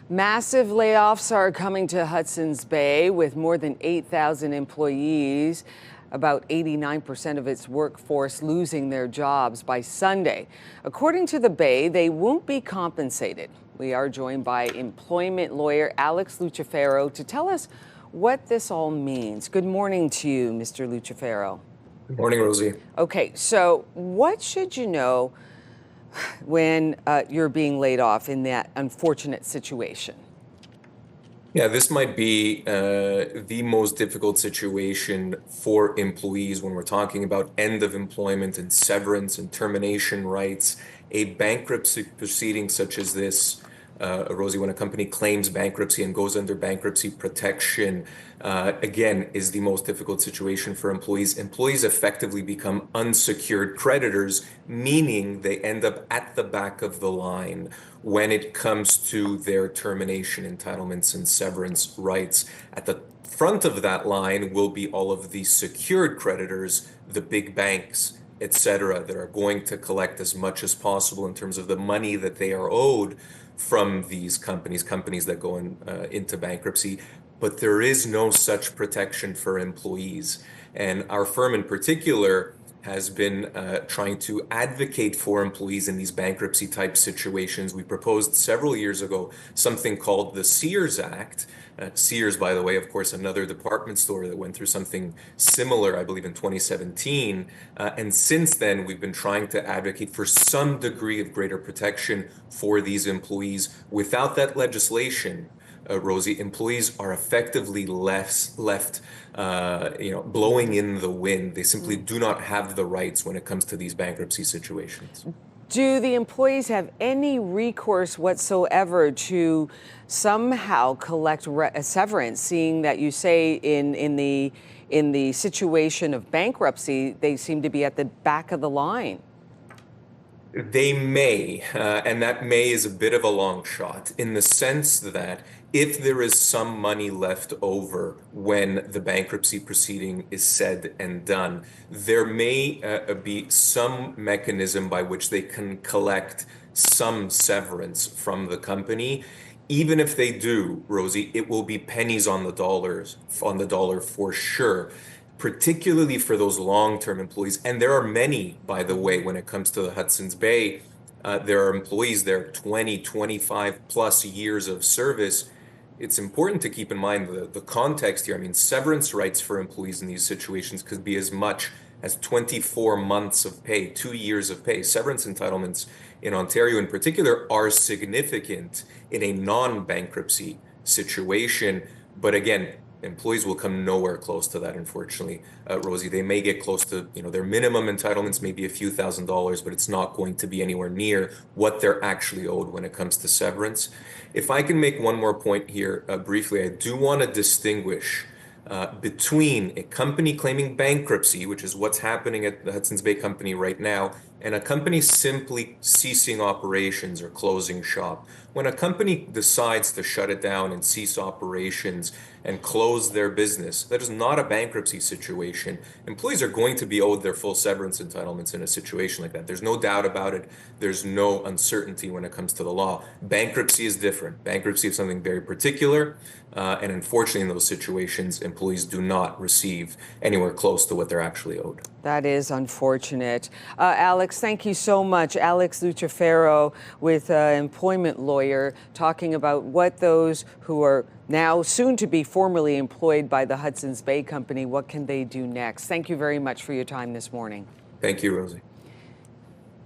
Massive layoffs are coming to Hudson's Bay with more than 8,000 employees, about 89% of its workforce losing their jobs by Sunday. According to the Bay, they won't be compensated. We are joined by employment lawyer Alex Lucifero to tell us what this all means. Good morning to you, Mr. Lucifero. Good morning, Rosie. Okay, so what should you know when you're being laid off in that unfortunate situation? Yeah, this might be the most difficult situation for employees when we're talking about end of employment and severance and termination rights. A bankruptcy proceeding such as this, Rosie, when a company claims bankruptcy and goes under bankruptcy protection, again, is the most difficult situation for employees. Employees effectively become unsecured creditors, meaning they end up at the back of the line when it comes to their termination entitlements and severance rights. At the front of that line will be all of the secured creditors, the big banks, etc., that are going to collect as much as possible in terms of the money that they are owed from these companies that go into bankruptcy. But there is no such protection for employees. And our firm in particular has been trying to advocate for employees in these bankruptcy type situations. We proposed several years ago something called the Sears Act. Sears, by the way, of course, another department store that went through something similar, I believe, in 2017. And since then, we've been trying to advocate for some degree of greater protection for these employees. Without that legislation, Rosie, employees are effectively left blowing in the wind. They simply do not have the rights when it comes to these bankruptcy situations. Do the employees have any recourse whatsoever to somehow collect severance, seeing that you say in the situation of bankruptcy, they seem to be at the back of the line? They may, and that may is a bit of a long shot in the sense that if there is some money left over when the bankruptcy proceeding is said and done, there may be some mechanism by which they can collect some severance from the company. Even if they do, Rosie, it will be pennies on the dollar for sure, particularly for those long-term employees. And there are many, by the way, when it comes to the Hudson's Bay. There are employees there 20, 25 plus years of service. It's important to keep in mind the context here. I mean, severance rights for employees in these situations could be as much as 24 months of pay, 2 years of pay. Severance entitlements in Ontario in particular are significant in a non-bankruptcy situation. But again, employees will come nowhere close to that, unfortunately, Rosie. They may get close to, their minimum entitlements, maybe a few $1,000s, but it's not going to be anywhere near what they're actually owed when it comes to severance. If I can make one more point here briefly, I do want to distinguish between a company claiming bankruptcy, which is what's happening at the Hudson's Bay Company right now, and a company simply ceasing operations or closing shop. When a company decides to shut it down and cease operations and close their business, that is not a bankruptcy situation. Employees are going to be owed their full severance entitlements in a situation like that. There's no doubt about it. There's no uncertainty when it comes to the law. Bankruptcy is different. Bankruptcy is something very particular. And unfortunately, in those situations, employees do not receive anywhere close to what they're actually owed. That is unfortunate. Alex, thank you so much. Alex Lucifero with employment lawyer talking about what those who are now soon to be formally employed by the Hudson's Bay Company, what can they do next? Thank you very much for your time this morning. Thank you, Rosie.